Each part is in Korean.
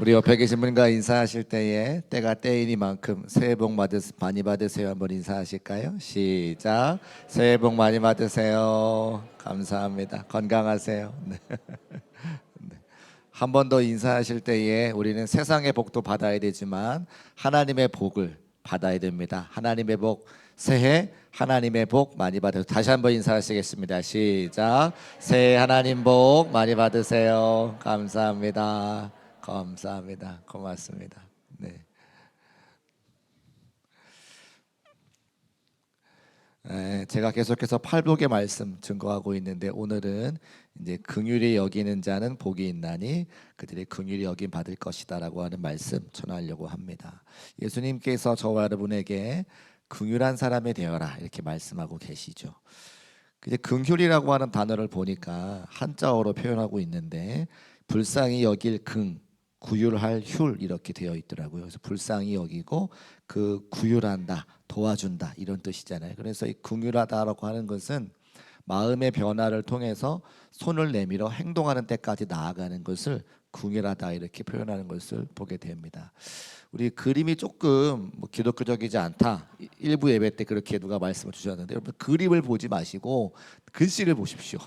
우리 옆에 계신 분과 인사하실 때에 때가 때이니만큼 새해 복 많이 받으세요. 한번 인사하실까요? 시작. 새해 복 많이 받으세요. 감사합니다. 건강하세요. 네. 한 번 더 인사하실 때에 우리는 세상의 복도 받아야 되지만 하나님의 복을 받아야 됩니다. 하나님의 복, 새해 하나님의 복 많이 받으세요. 다시 한번 인사하시겠습니다. 시작. 새해 하나님 복 많이 받으세요. 감사합니다. 감사합니다. 고맙습니다. 네. 제가 계속해서 팔복의 말씀 증거하고 있는데 오늘은 이제 긍휼히 여기는 자는 복이 있나니 그들이 긍휼히 여김 받을 것이다라고 하는 말씀 전하려고 합니다. 예수님께서 저와 여러분에게 긍휼한 사람이 되어라 이렇게 말씀하고 계시죠. 근데 긍휼이라고 하는 단어를 보니까 한자어로 표현하고 있는데 불쌍히 여길 구휼할 휼 이렇게 되어 있더라고요. 그래서 불쌍히 여기고 그 구휼한다, 도와준다 이런 뜻이잖아요. 그래서 이 긍휼하다라고 하는 것은 마음의 변화를 통해서 손을 내밀어 행동하는 때까지 나아가는 것을 긍휼하다 이렇게 표현하는 것을 보게 됩니다. 우리 그림이 조금 기독교적이지 않다. 일부 예배 때 그렇게 누가 말씀을 주셨는데 여러분 그림을 보지 마시고 글씨를 보십시오.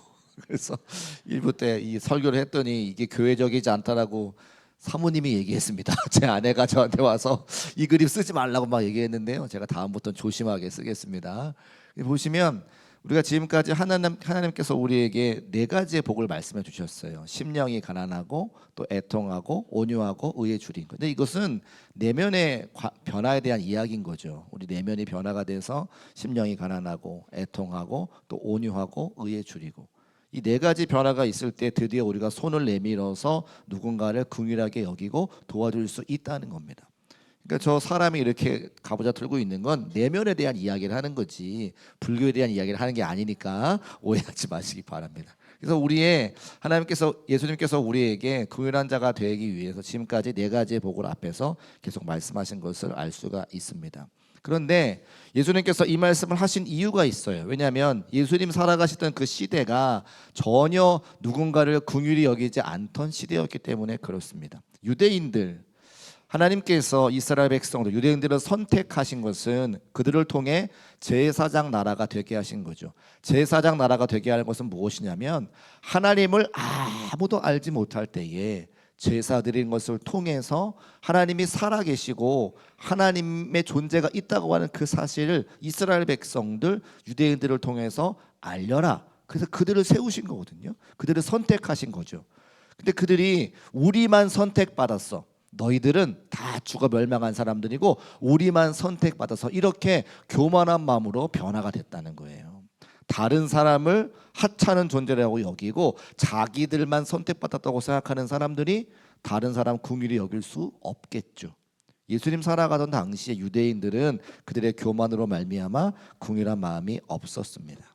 그래서 일부 때 이 설교를 했더니 이게 교회적이지 않다라고 사모님이 얘기했습니다. 제 아내가 저한테 와서 이 그림 쓰지 말라고 막 얘기했는데요. 제가 다음부터는 조심하게 쓰겠습니다. 보시면 우리가 지금까지 하나님께서 우리에게 네 가지의 복을 말씀해 주셨어요. 심령이 가난하고 또 애통하고 온유하고 의에 줄인 것. 근데 이것은 내면의 변화에 대한 이야기인 거죠. 우리 내면이 변화가 돼서 심령이 가난하고 애통하고 또 온유하고 의에 줄이고 이 네 가지 변화가 있을 때 드디어 우리가 손을 내밀어서 누군가를 긍휼하게 여기고 도와줄 수 있다는 겁니다. 그러니까 저 사람이 이렇게 가부좌 틀고 있는 건 내면에 대한 이야기를 하는 거지 불교에 대한 이야기를 하는 게 아니니까 오해하지 마시기 바랍니다. 그래서 예수님께서 우리에게 긍휼한 자가 되기 위해서 지금까지 네 가지의 복을 앞에서 계속 말씀하신 것을 알 수가 있습니다. 그런데 예수님께서 이 말씀을 하신 이유가 있어요. 왜냐하면 예수님 살아가시던 그 시대가 전혀 누군가를 긍휼히 여기지 않던 시대였기 때문에 그렇습니다. 하나님께서 이스라엘 백성들, 유대인들을 선택하신 것은 그들을 통해 제사장 나라가 되게 하신 거죠. 제사장 나라가 되게 하는 것은 무엇이냐면 하나님을 아무도 알지 못할 때에 제사 드리는 것을 통해서 하나님이 살아계시고 하나님의 존재가 있다고 하는 그 사실을 이스라엘 백성들, 유대인들을 통해서 알려라. 그래서 그들을 세우신 거거든요. 그들을 선택하신 거죠. 근데 그들이 우리만 선택받았어. 너희들은 다 죽어 멸망한 사람들이고 우리만 선택받아서 이렇게 교만한 마음으로 변화가 됐다는 거예요. 다른 사람을 하찮은 존재라고 여기고 자기들만 선택받았다고 생각하는 사람들이 다른 사람 긍휼히 여길 수 없겠죠. 예수님 살아가던 당시에 유대인들은 그들의 교만으로 말미암아 긍휼한 마음이 없었습니다.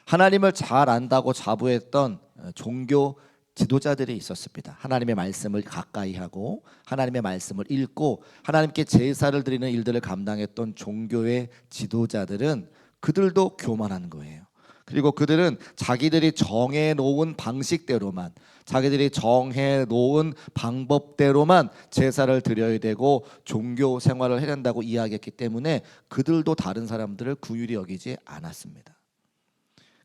하나님을 잘 안다고 자부했던 종교 지도자들이 있었습니다. 하나님의 말씀을 가까이 하고 하나님의 말씀을 읽고 하나님께 제사를 드리는 일들을 감당했던 종교의 지도자들은 그들도 교만한 거예요. 그리고 그들은 자기들이 정해놓은 방식대로만 자기들이 정해놓은 방법대로만 제사를 드려야 되고 종교 생활을 해야 된다고 이야기했기 때문에 그들도 다른 사람들을 긍휼히 여기지 않았습니다.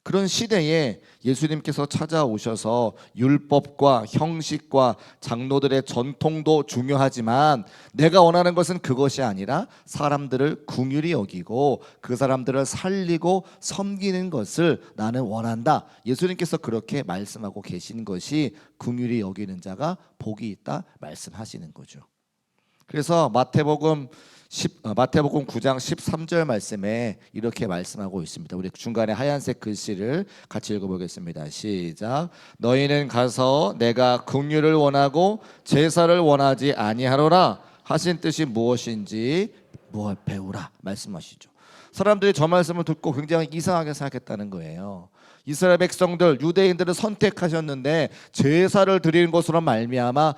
그런 시대에 예수님께서 찾아오셔서 율법과 형식과 장로들의 전통도 중요하지만 내가 원하는 것은 그것이 아니라 사람들을 긍휼히 여기고 그 사람들을 살리고 섬기는 것을 나는 원한다. 예수님께서 그렇게 말씀하고 계신 것이 긍휼히 여기는 자가 복이 있다 말씀하시는 거죠. 그래서 마태복음 9장 13절 말씀에 이렇게 말씀하고 있습니다. 우리 중간에 하얀색 글씨를 같이 읽어보겠습니다. 시작. 너희는 가서 내가 긍휼을 원하고 제사를 원하지 아니하노라 하신 뜻이 무엇인지 배우라 말씀하시죠. 사람들이 저 말씀을 듣고 굉장히 이상하게 생각했다는 거예요. 이스라엘 백성들, 유대인들을 선택하셨는데 제사를 드리는 것으로 말미암아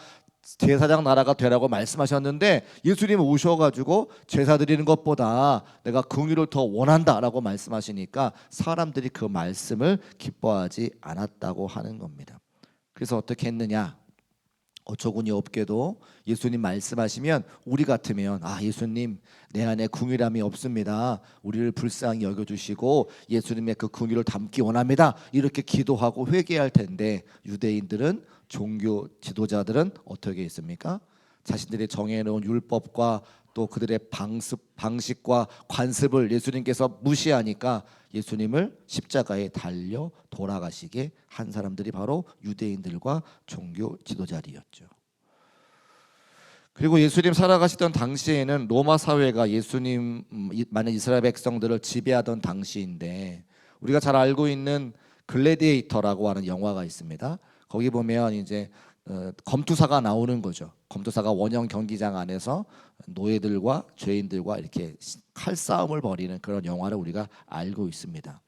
제사장 나라가 되라고 말씀하셨는데 예수님 오셔가지고 제사 드리는 것보다 내가 긍휼을 더 원한다라고 말씀하시니까 사람들이 그 말씀을 기뻐하지 않았다고 하는 겁니다. 그래서 어떻게 했느냐? 어처구니 없게도 예수님 말씀하시면 우리 같으면 예수님 내 안에 긍휼함이 없습니다. 우리를 불쌍히 여겨주시고 예수님의 그 긍휼을 담기 원합니다. 이렇게 기도하고 회개할 텐데 유대인들은 종교 지도자들은 어떻게 했습니까? 자신들이 정해놓은 율법과 또 그들의 방식과 관습을 예수님께서 무시하니까 예수님을 십자가에 달려 돌아가시게 한 사람들이 바로 유대인들과 종교 지도자들이었죠. 그리고 예수님 살아가시던 당시에는 로마 사회가 예수님 많은 이스라엘 백성들을 지배하던 당시인데 우리가 잘 알고 있는 글래디에이터라고 하는 영화가 있습니다. 거기 보면 이제 검투사가 나오는 거죠. 검투사가 원형 경기장 안에서 노예들과 죄인들과 이렇게 칼싸움을 벌이는 그런 영화를 우리가 알고 있습니다.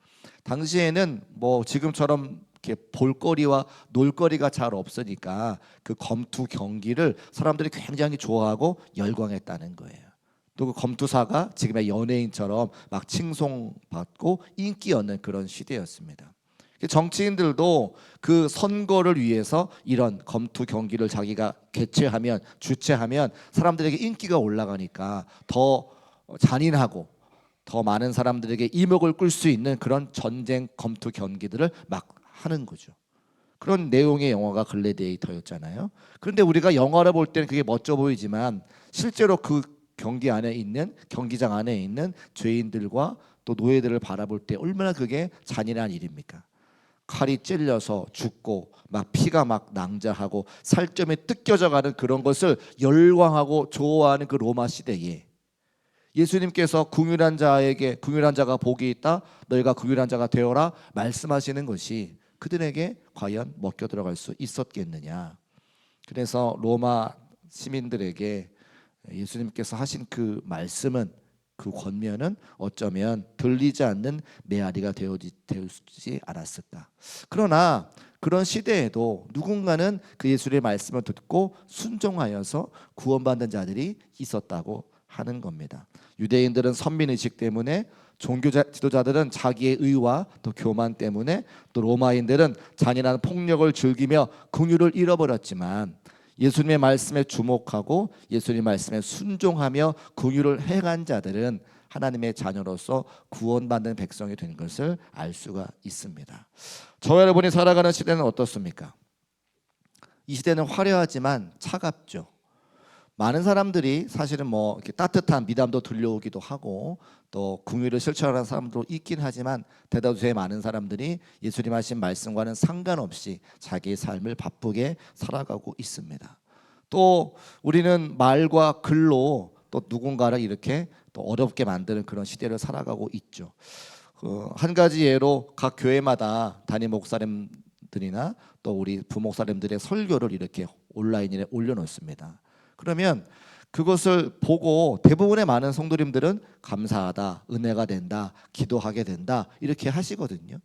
당시에는 뭐 지금처럼 이렇게 볼거리와 놀거리가 잘 없으니까 그 검투 경기를 사람들이 굉장히 좋아하고 열광했다는 거예요. 또 그 검투사가 지금의 연예인처럼 막 칭송받고 인기 얻는 그런 시대였습니다. 정치인들도 그 선거를 위해서 이런 검투 경기를 자기가 주최하면 사람들에게 인기가 올라가니까 더 잔인하고 더 많은 사람들에게 이목을 끌 수 있는 그런 전쟁 검투 경기들을 막 하는 거죠. 그런 내용의 영화가 글래디에이터였잖아요. 그런데 우리가 영화를 볼 때는 그게 멋져 보이지만 실제로 그 경기장 안에 있는 죄인들과 또 노예들을 바라볼 때 얼마나 그게 잔인한 일입니까? 칼이 찔려서 죽고 막 피가 막 낭자하고 살점이 뜯겨져가는 그런 것을 열광하고 좋아하는 그 로마 시대에 예수님께서 긍휼한 자가 복이 있다 너희가 긍휼한 자가 되어라 말씀하시는 것이 그들에게 과연 먹혀 들어갈 수 있었겠느냐. 그래서 로마 시민들에게 예수님께서 하신 그 말씀은 그 권면은 어쩌면 들리지 않는 메아리가 되어지지 않았을까. 그러나 그런 시대에도 누군가는 그 예수의 말씀을 듣고 순종하여서 구원받는 자들이 있었다고 하는 겁니다. 유대인들은 선민의식 때문에 종교 지도자들은 자기의 의와 또 교만 때문에 또 로마인들은 잔인한 폭력을 즐기며 긍휼을 잃어버렸지만 예수님의 말씀에 주목하고 예수님 말씀에 순종하며 긍휼을 행한 자들은 하나님의 자녀로서 구원받는 백성이 된 것을 알 수가 있습니다. 저와 여러분이 살아가는 시대는 어떻습니까? 이 시대는 화려하지만 차갑죠. 많은 사람들이 사실은 뭐 이렇게 따뜻한 미담도 들려오기도 하고 또 긍휼을 실천하는 사람도 있긴 하지만 대다수의 많은 사람들이 예수님 하신 말씀과는 상관없이 자기의 삶을 바쁘게 살아가고 있습니다. 또 우리는 말과 글로 또 누군가를 이렇게 또 어렵게 만드는 그런 시대를 살아가고 있죠. 한 가지 예로 각 교회마다 담임 목사님들이나 또 우리 부목사님들의 설교를 이렇게 온라인에 올려놓습니다. 그러면 그것을 보고 대부분의 많은 성도님들은 감사하다, 은혜가 된다, 기도하게 된다 이렇게 하시거든요.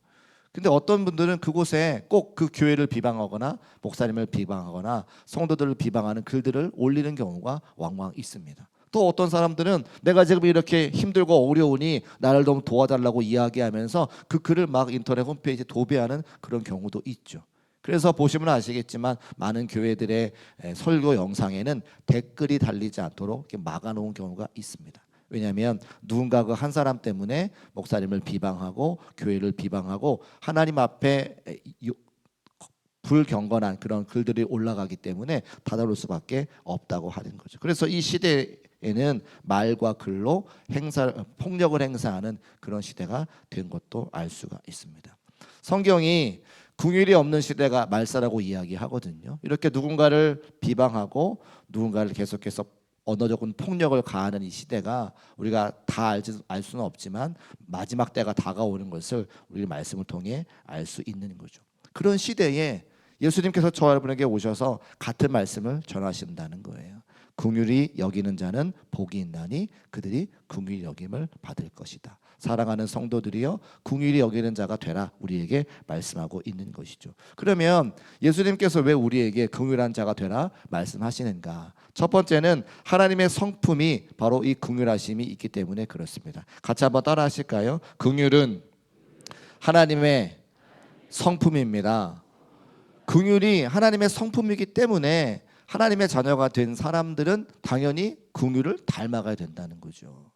근데 어떤 분들은 그곳에 꼭 그 교회를 비방하거나 목사님을 비방하거나 성도들을 비방하는 글들을 올리는 경우가 왕왕 있습니다. 또 어떤 사람들은 내가 지금 이렇게 힘들고 어려우니 나를 좀 도와달라고 이야기하면서 그 글을 막 인터넷 홈페이지에 도배하는 그런 경우도 있죠. 그래서 보시면 아시겠지만 많은 교회들의 설교 영상에는 댓글이 달리지 않도록 이렇게 막아놓은 경우가 있습니다. 왜냐하면 누군가 그 한 사람 때문에 목사님을 비방하고 교회를 비방하고 하나님 앞에 불경건한 그런 글들이 올라가기 때문에 닫아놓을 수밖에 없다고 하는 거죠. 그래서 이 시대에는 말과 글로 폭력을 행사하는 그런 시대가 된 것도 알 수가 있습니다. 성경이 긍휼이 없는 시대가 말세라고 이야기하거든요. 이렇게 누군가를 비방하고 누군가를 계속해서 언어적인 폭력을 가하는 이 시대가 우리가 다 알 수는 없지만 마지막 때가 다가오는 것을 우리 말씀을 통해 알 수 있는 거죠. 그런 시대에 예수님께서 저와 여러분에게 오셔서 같은 말씀을 전하신다는 거예요. 긍휼히 여기는 자는 복이 있나니 그들이 긍휼히 여김을 받을 것이다. 사랑하는 성도들이여 긍휼히 여기는 자가 되라 우리에게 말씀하고 있는 것이죠. 그러면 예수님께서 왜 우리에게 긍휼한 자가 되라 말씀하시는가? 첫 번째는 하나님의 성품이 바로 이 긍휼하심이 있기 때문에 그렇습니다. 같이 한번 따라 하실까요? 긍휼은 하나님의 성품입니다. 긍휼이 하나님의 성품이기 때문에 하나님의 자녀가 된 사람들은 당연히 긍휼을 닮아가야 된다는 거죠.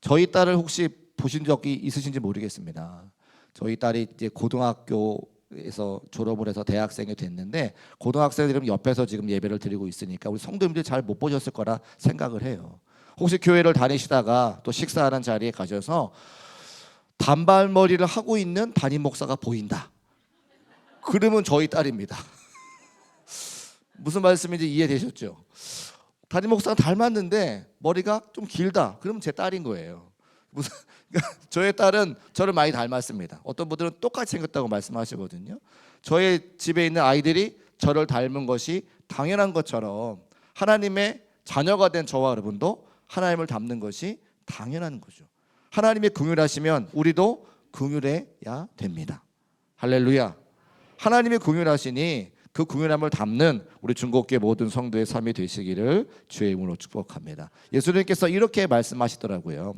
저희 딸을 혹시 보신 적이 있으신지 모르겠습니다. 저희 딸이 이제 고등학교에서 졸업을 해서 대학생이 됐는데, 고등학생들은 옆에서 지금 예배를 드리고 있으니까 우리 성도님들이 잘 못 보셨을 거라 생각을 해요. 혹시 교회를 다니시다가 또 식사하는 자리에 가셔서 단발머리를 하고 있는 담임 목사가 보인다, 그러면 저희 딸입니다. 무슨 말씀인지 이해되셨죠? 담임 목사가 닮았는데 머리가 좀 길다, 그러면 제 딸인 거예요. 저의 딸은 저를 많이 닮았습니다. 어떤 분들은 똑같이 생겼다고 말씀하시거든요. 저의 집에 있는 아이들이 저를 닮은 것이 당연한 것처럼 하나님의 자녀가 된 저와 여러분도 하나님을 닮는 것이 당연한 거죠. 하나님이 긍휼하시면 우리도 긍휼해야 됩니다. 할렐루야. 하나님이 긍휼하시니 그 긍휼함을 담는 우리 중국교회 모든 성도의 삶이 되시기를 주의 이름으로 축복합니다. 예수님께서 이렇게 말씀하시더라고요.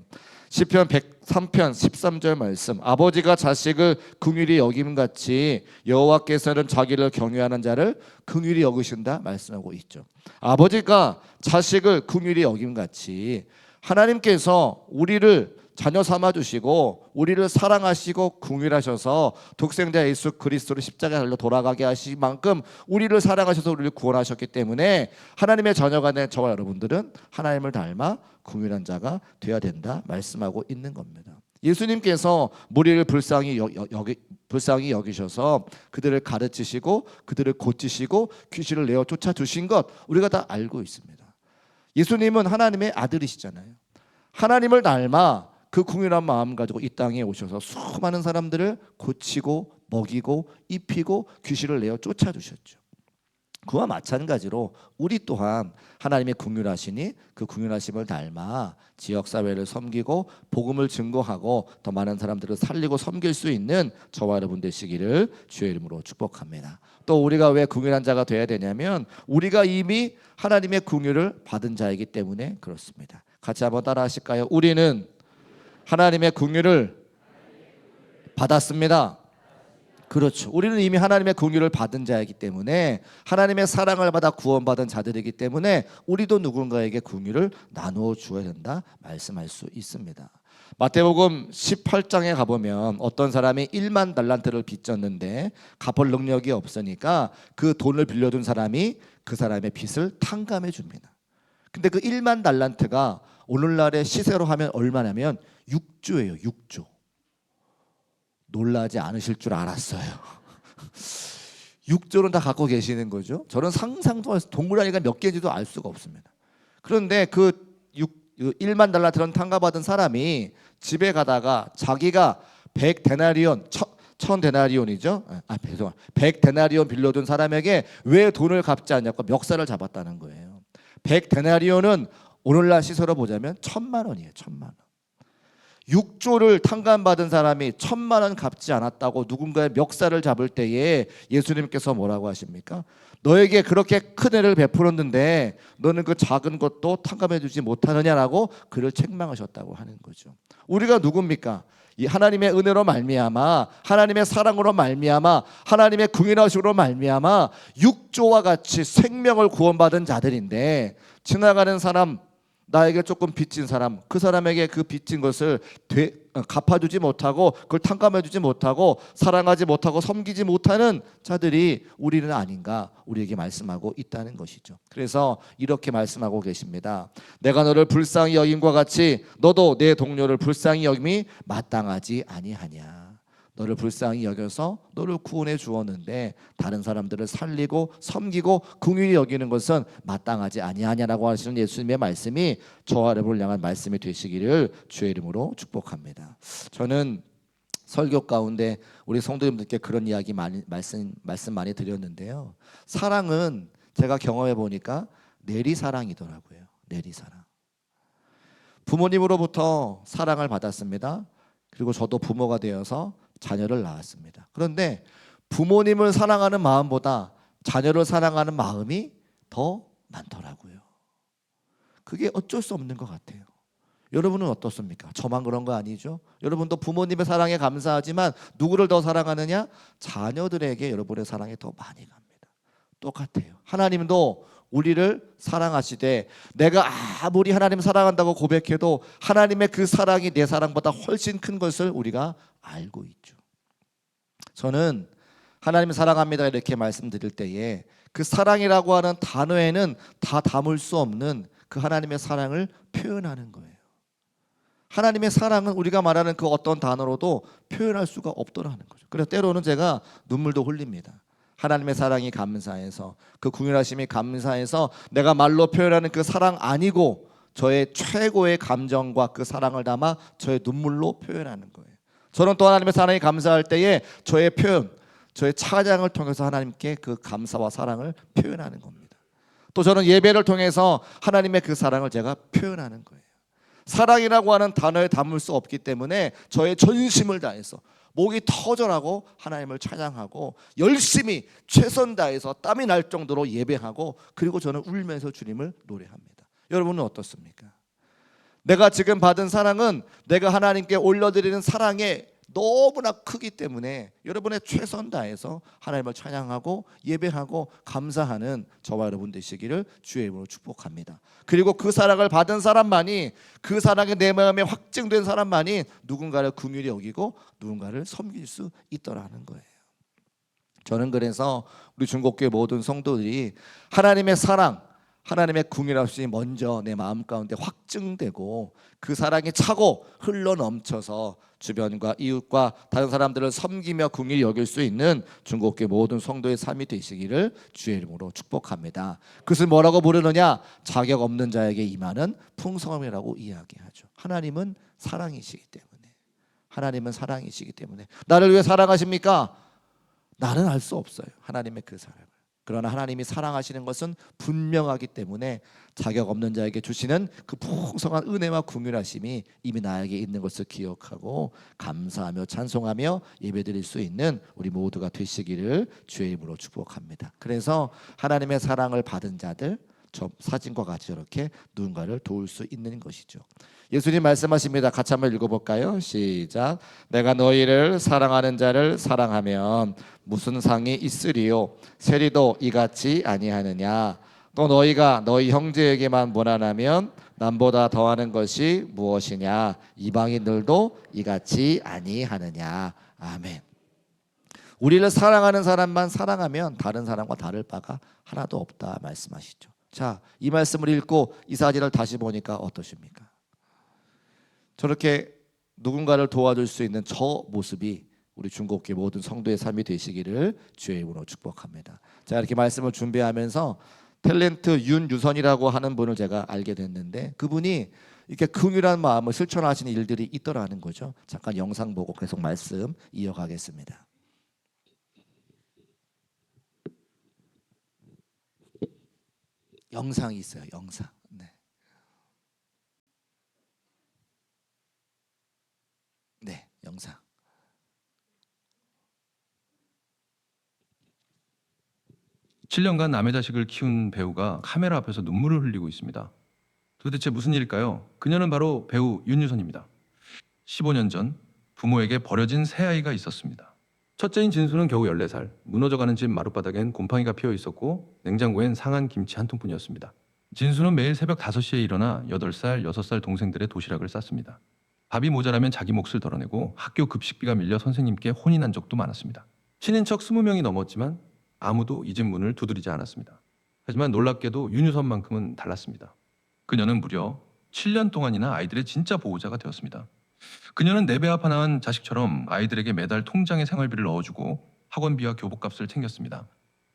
시편 103편 13절 말씀, 아버지가 자식을 긍휼히 여김같이 여호와께서는 자기를 경외하는 자를 긍휼히 여기신다 말씀하고 있죠. 아버지가 자식을 긍휼히 여김같이 하나님께서 우리를 자녀 삼아 주시고 우리를 사랑하시고 긍휼하셔서 독생자 예수 그리스도를 십자가에 달려 돌아가게 하신 만큼 우리를 사랑하셔서 우리를 구원하셨기 때문에 하나님의 자녀가 된 저와 여러분들은 하나님을 닮아 긍휼한 자가 되어야 된다 말씀하고 있는 겁니다. 예수님께서 무리를 불쌍히 여기셔서 그들을 가르치시고 그들을 고치시고 귀신을 내어 쫓아주신 것 우리가 다 알고 있습니다. 예수님은 하나님의 아들이시잖아요. 하나님을 닮아 그 긍휼한 마음 가지고 이 땅에 오셔서 수많은 사람들을 고치고 먹이고 입히고 귀신을 내어 쫓아주셨죠. 그와 마찬가지로 우리 또한 하나님의 긍휼하시니 그 긍휼하심을 닮아 지역사회를 섬기고 복음을 증거하고 더 많은 사람들을 살리고 섬길 수 있는 저와 여러분 되시기를 주의 이름으로 축복합니다. 또 우리가 왜 긍휼한 자가 되어야 되냐면 우리가 이미 하나님의 긍휼을 받은 자이기 때문에 그렇습니다. 같이 한번 따라 하실까요? 우리는 하나님의 긍휼을 받았습니다. 그렇죠. 우리는 이미 하나님의 긍휼을 받은 자이기 때문에 하나님의 사랑을 받아 구원받은 자들이기 때문에 우리도 누군가에게 긍휼을 나누어 주어야 된다 말씀할 수 있습니다. 마태복음 18장에 가보면 어떤 사람이 1만 달란트를 빚졌는데 갚을 능력이 없으니까 그 돈을 빌려준 사람이 그 사람의 빚을 탕감해 줍니다. 근데 그 1만 달란트가 오늘날의 시세로 하면 얼마냐면 6조예요. 6조. 놀라지 않으실 줄 알았어요. 6조는 다 갖고 계시는 거죠. 저는 상상도 해서 동그라미가 몇 개인지도 알 수가 없습니다. 그런데 그 1만 달란트는 탕감받은 사람이 집에 가다가 자기가 100데나리온 1000데나리온이죠. 100데나리온 빌려준 사람에게 왜 돈을 갚지 않냐고 멱살을 잡았다는 거예요. 100데나리온은 오늘날 시세로 보자면 1000만 원이에요. 1000만 원. 6조를 탕감받은 사람이 1000만 원 갚지 않았다고 누군가의 멱살을 잡을 때에 예수님께서 뭐라고 하십니까? 너에게 그렇게 큰 애를 베풀었는데 너는 그 작은 것도 탕감해 주지 못하느냐라고 그를 책망하셨다고 하는 거죠. 우리가 누굽니까? 이 하나님의 은혜로 말미암아 하나님의 사랑으로 말미암아 하나님의 긍휼하심으로 말미암아 6조와 같이 생명을 구원받은 자들인데 지나가는 사람, 나에게 조금 빚진 사람, 그 사람에게 그 빚진 것을 갚아주지 못하고 그걸 탕감해주지 못하고 사랑하지 못하고 섬기지 못하는 자들이 우리는 아닌가 우리에게 말씀하고 있다는 것이죠. 그래서 이렇게 말씀하고 계십니다. 내가 너를 불쌍히 여김과 같이 너도 내 동료를 불쌍히 여김이 마땅하지 아니하냐. 너를 불쌍히 여겨서 너를 구원해 주었는데 다른 사람들을 살리고 섬기고 긍휼히 여기는 것은 마땅하지 아니하냐라고 하시는 예수님의 말씀이 저와 여러분을 향한 말씀이 되시기를 주의 이름으로 축복합니다. 저는 설교 가운데 우리 성도님들께 그런 이야기 말씀 많이 드렸는데요. 사랑은 제가 경험해 보니까 내리사랑이더라고요. 내리사랑. 부모님으로부터 사랑을 받았습니다. 그리고 저도 부모가 되어서 자녀를 낳았습니다. 그런데 부모님을 사랑하는 마음보다 자녀를 사랑하는 마음이 더 많더라고요. 그게 어쩔 수 없는 것 같아요. 여러분은 어떻습니까? 저만 그런 거 아니죠? 여러분도 부모님의 사랑에 감사하지만 누구를 더 사랑하느냐? 자녀들에게 여러분의 사랑이 더 많이 갑니다. 똑같아요. 하나님도 우리를 사랑하시되 내가 아무리 하나님 사랑한다고 고백해도 하나님의 그 사랑이 내 사랑보다 훨씬 큰 것을 우리가 알고 있죠. 저는 하나님 사랑합니다 이렇게 말씀드릴 때에 그 사랑이라고 하는 단어에는 다 담을 수 없는 그 하나님의 사랑을 표현하는 거예요. 하나님의 사랑은 우리가 말하는 그 어떤 단어로도 표현할 수가 없더라는 거죠. 그래서 때로는 제가 눈물도 흘립니다. 하나님의 사랑이 감사해서, 그 궁휼하심이 감사해서 내가 말로 표현하는 그 사랑 아니고 저의 최고의 감정과 그 사랑을 담아 저의 눈물로 표현하는 거예요. 저는 또 하나님의 사랑이 감사할 때에 저의 표현, 저의 찬양을 통해서 하나님께 그 감사와 사랑을 표현하는 겁니다. 또 저는 예배를 통해서 하나님의 그 사랑을 제가 표현하는 거예요. 사랑이라고 하는 단어에 담을 수 없기 때문에 저의 전심을 다해서 목이 터져라고 하나님을 찬양하고 열심히 최선 다해서 땀이 날 정도로 예배하고 그리고 저는 울면서 주님을 노래합니다. 여러분은 어떻습니까? 내가 지금 받은 사랑은 내가 하나님께 올려드리는 사랑에 너무나 크기 때문에 여러분의 최선 다해서 하나님을 찬양하고 예배하고 감사하는 저와 여러분 되시기를 주의 이름으로 축복합니다. 그리고 그 사랑을 받은 사람만이, 그 사랑이 내 마음에 확증된 사람만이 누군가를 긍휼히 여기고 누군가를 섬길 수 있더라는 거예요. 저는 그래서 우리 중국교회 모든 성도들이 하나님의 사랑, 하나님의 궁휼하심이 먼저 내 마음 가운데 확증되고 그 사랑이 차고 흘러 넘쳐서 주변과 이웃과 다른 사람들을 섬기며 궁휼히 여길 수 있는 중국교회 모든 성도의 삶이 되시기를 주의 이름으로 축복합니다. 그것을 뭐라고 부르느냐? 자격 없는 자에게 임하는 풍성함이라고 이야기하죠. 하나님은 사랑이시기 때문에, 하나님은 사랑이시기 때문에 나를 왜 사랑하십니까? 나는 알 수 없어요, 하나님의 그 사랑을. 그러나 하나님이 사랑하시는 것은 분명하기 때문에 자격 없는 자에게 주시는 그 풍성한 은혜와 긍휼하심이 이미 나에게 있는 것을 기억하고 감사하며 찬송하며 예배드릴 수 있는 우리 모두가 되시기를 주의 이름으로 축복합니다. 그래서 하나님의 사랑을 받은 자들, 저 사진과 같이 이렇게 누군가를 도울 수 있는 것이죠. 예수님 말씀하십니다. 같이 한번 읽어볼까요? 시작. 내가 너희를 사랑하는 자를 사랑하면 무슨 상이 있으리요? 세리도 이같이 아니하느냐? 또 너희가 너희 형제에게만 무난하면 남보다 더하는 것이 무엇이냐? 이방인들도 이같이 아니하느냐? 아멘. 우리를 사랑하는 사람만 사랑하면 다른 사람과 다를 바가 하나도 없다 말씀하시죠. 자, 이 말씀을 읽고 이 사진을 다시 보니까 어떠십니까? 저렇게 누군가를 도와줄 수 있는 저 모습이 우리 중국교회 모든 성도의 삶이 되시기를 주의 이름으로 축복합니다. 자, 이렇게 말씀을 준비하면서 탤런트 윤유선이라고 하는 분을 제가 알게 됐는데 그분이 이렇게 긍휼한 마음을 실천하시는 일들이 있더라는 거죠. 잠깐 영상 보고 계속 말씀 이어가겠습니다. 영상이 있어요. 영상. 네. 네, 영상. (7년간) 남의 자식을 키운 배우가 카메라 앞에서 눈물을 흘리고 있습니다. 도대체 무슨 일일까요? 그녀는 바로 배우 윤유선입니다. 15년 전 부모에게 버려진 새 아이가 있었습니다. 첫째인 진수는 겨우 14살, 무너져가는 집 마룻바닥엔 곰팡이가 피어 있었고 냉장고엔 상한 김치 한 통뿐이었습니다. 진수는 매일 새벽 5시에 일어나 8살, 6살 동생들의 도시락을 쌌습니다. 밥이 모자라면 자기 몫을 덜어내고 학교 급식비가 밀려 선생님께 혼이 난 적도 많았습니다. 친인척 20명이 넘었지만 아무도 이 집 문을 두드리지 않았습니다. 하지만 놀랍게도 윤유선만큼은 달랐습니다. 그녀는 무려 7년 동안이나 아이들의 진짜 보호자가 되었습니다. 그녀는 내 배 아파 낳은 자식처럼 아이들에게 매달 통장에 생활비를 넣어주고 학원비와 교복값을 챙겼습니다.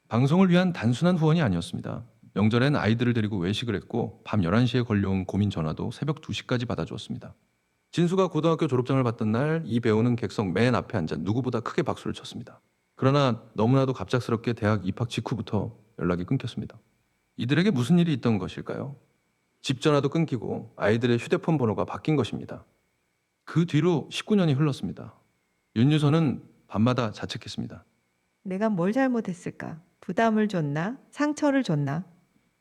방송을 위한 단순한 후원이 아니었습니다. 명절엔 아이들을 데리고 외식을 했고 밤 11시에 걸려온 고민 전화도 새벽 2시까지 받아주었습니다. 진수가 고등학교 졸업장을 받던 날 이 배우는 객석 맨 앞에 앉아 누구보다 크게 박수를 쳤습니다. 그러나 너무나도 갑작스럽게 대학 입학 직후부터 연락이 끊겼습니다. 이들에게 무슨 일이 있던 것일까요? 집 전화도 끊기고 아이들의 휴대폰 번호가 바뀐 것입니다. 그 뒤로 19년이 흘렀습니다. 윤유선은 밤마다 자책했습니다. 내가 뭘 잘못했을까? 부담을 줬나? 상처를 줬나?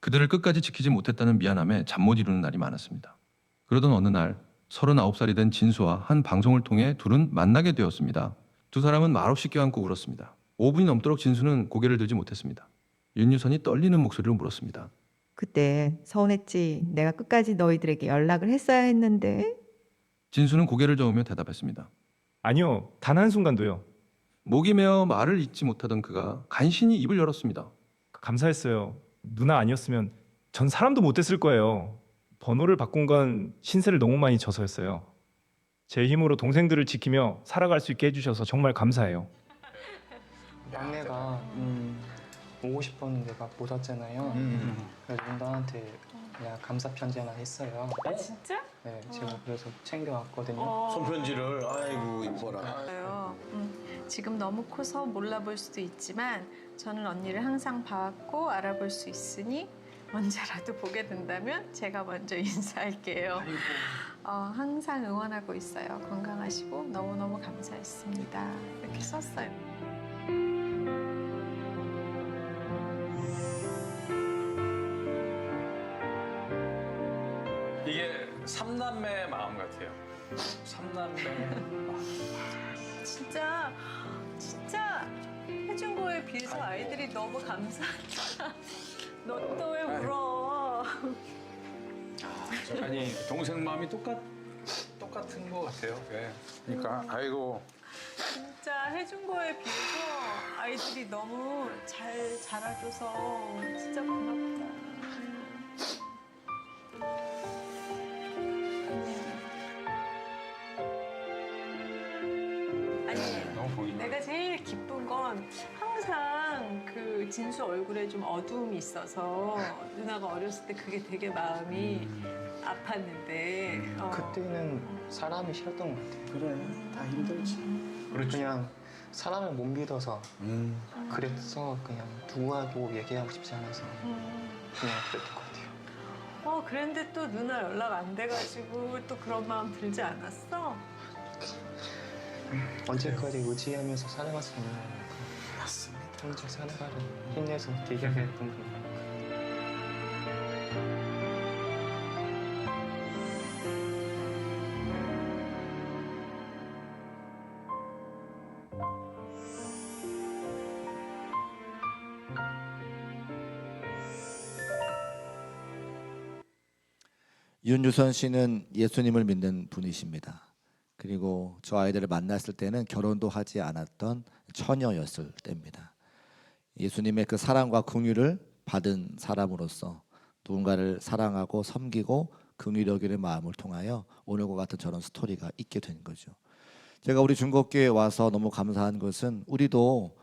그들을 끝까지 지키지 못했다는 미안함에 잠 못 이루는 날이 많았습니다. 그러던 어느 날 39살이 된 진수와 한 방송을 통해 둘은 만나게 되었습니다. 두 사람은 말없이 껴안고 울었습니다. 5분이 넘도록 진수는 고개를 들지 못했습니다. 윤유선이 떨리는 목소리로 물었습니다. 그때 서운했지. 내가 끝까지 너희들에게 연락을 했어야 했는데. 진수는 고개를 저으며 대답했습니다. 아니요, 단 한순간도요. 목이 메어 말을 잇지 못하던 그가 간신히 입을 열었습니다. 감사했어요. 누나 아니었으면 전 사람도 못 됐을 거예요. 번호를 바꾼 건 신세를 너무 많이 져서였어요. 제 힘으로 동생들을 지키며 살아갈 수 있게 해주셔서 정말 감사해요. 막내가 오고 싶었는데 막 못 왔잖아요. 그래서 누나한테 그냥 감사 편지 하나 했어요. 아 진짜? 네, 제가 그래서 챙겨왔거든요. 손편지를 아이고 이뻐라. 맞아요. 지금 너무 커서 몰라볼 수도 있지만 저는 언니를 항상 봐왔고 알아볼 수 있으니 언제라도 보게 된다면 제가 먼저 인사할게요. 항상 응원하고 있어요. 건강하시고 너무너무 감사했습니다. 이렇게 썼어요. 이게 삼남매 마음 같아요. 삼남매. 진짜 해준 거에 비해서 아이들이 너무 감사하다. 너 또 왜 울어? 아니 동생 마음이 똑같은 것 같아요. 예. 그러니까 아이고. 진짜 해준 거에 비해서 아이들이 너무 잘 자라줘서 진짜 고맙다. 아니, 너무 보기. 내가 제일 기쁜 건 항상 그 진수 얼굴에 좀 어두움이 있어서 누나가 어렸을 때 그게 되게 마음이 아팠는데 그때는 사람이 싫었던 것 같아요. 그래. 다 힘들지. 그냥 사람을 못 믿어서 그래서 그냥 누구하고 얘기하고 싶지 않아서 그냥 그랬던 것 같아요. 그랬는데 또 누나 연락 안 돼가지고 또 그런 마음 들지 않았어? 언제까지 의지하면서 살아갈 수 있는 거니까. 맞습니다. 혼자 살아가려 힘내서 얘기하겠던 거예요. 윤유선 씨는 예수님을 믿는 분이십니다. 그리고 저 아이들을 만났을 때는 결혼도 하지 않았던 처녀였을 때입니다. 예수님의 그 사랑과 긍휼을 받은 사람으로서 누군가를 사랑하고 섬기고 긍휼히 여기는 마음을 통하여 오늘과 같은 저런 스토리가 있게 된 거죠. 제가 우리 중국교회에 와서 너무 감사한 것은 우리도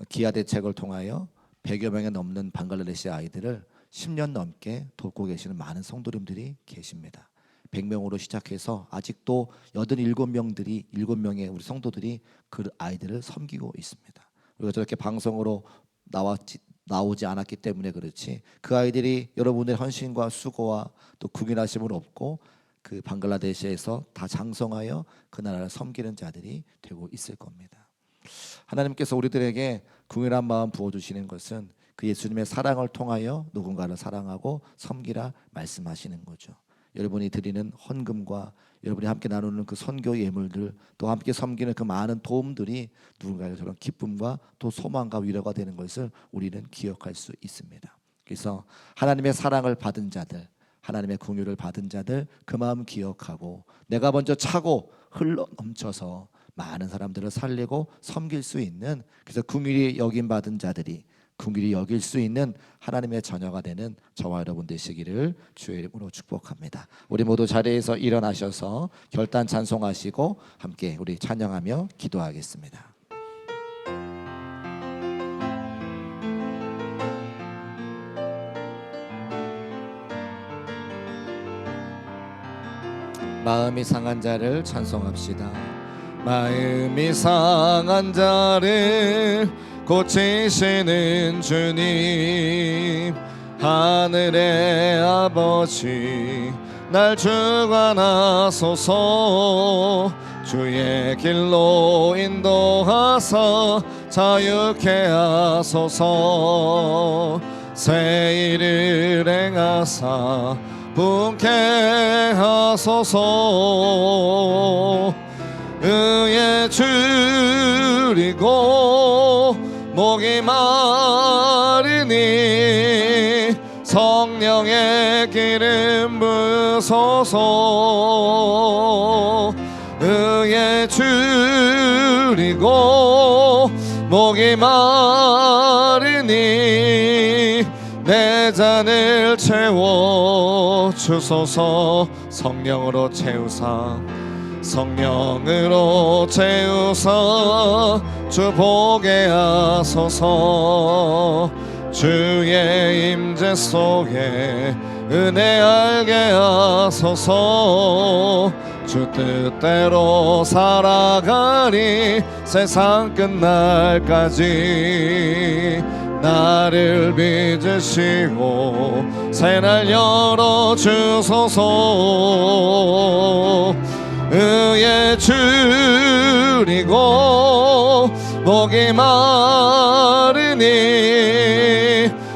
기아 대책을 통하여 100여 명에 넘는 방글라데시 아이들을 10년 넘게 돕고 계시는 많은 성도님들이 계십니다. 100명으로 시작해서 아직도 87명의 우리 성도들이 그 아이들을 섬기고 있습니다. 우리가 저렇게 방송으로 나오지 않았기 때문에 그렇지 그 아이들이 여러분의 헌신과 수고와 또 국민하심을 얻고 그 방글라데시에서 다 장성하여 그 나라를 섬기는 자들이 되고 있을 겁니다. 하나님께서 우리들에게 긍휼한 마음 부어주시는 것은 그 예수님의 사랑을 통하여 누군가를 사랑하고 섬기라 말씀하시는 거죠. 여러분이 드리는 헌금과 여러분이 함께 나누는 그 선교 예물들 또 함께 섬기는 그 많은 도움들이 누군가의 저런 기쁨과 또 소망과 위로가 되는 것을 우리는 기억할 수 있습니다. 그래서 하나님의 사랑을 받은 자들 하나님의 긍휼을 받은 자들 그 마음 기억하고 내가 먼저 차고 흘러 넘쳐서 많은 사람들을 살리고 섬길 수 있는 그래서 긍휼히 여김 받은 자들이 긍휼히 여길 수 있는 하나님의 자녀가 되는 저와 여러분 되시기를 주의 이름으로 축복합니다. 우리 모두 자리에서 일어나셔서 결단 찬송하시고 함께 우리 찬양하며 기도하겠습니다. 마음이 상한 자를 찬송합시다. 마음이 상한 자를 고치시는 주님 하늘의 아버지 날 주관하소서 주의 길로 인도하사 자유케 하소서 새 일을 행하사 분케 하소서 의에 줄이고 목이 마르니 성령의 기름 부소서. 의에 줄이고 목이 마르니 내 잔을 채워 주소서. 성령으로 채우사, 성령으로 채우사 주 보게 하소서. 주의 임재 속에 은혜 알게 하소서. 주 뜻대로 살아가리 세상 끝날까지. 나를 빚으시고 새날 열어주소서. 의에 줄이고 목이 마르니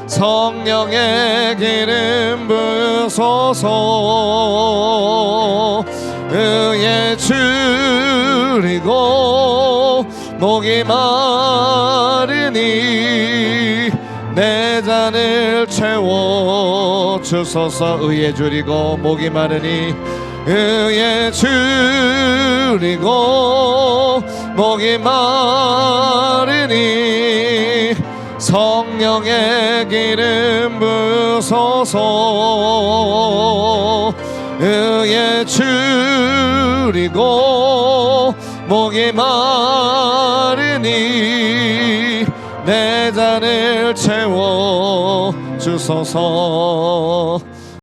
성령의 기름 부소서. 의에 줄이고 목이 마르니 내 잔을 채워 주소서. 의에 줄이고 목이 마르니 의에 줄이고 목이 마르니 성령의 기름 부소서. 의에 줄이고 목이 마르니 내 잔을 채워 주소서.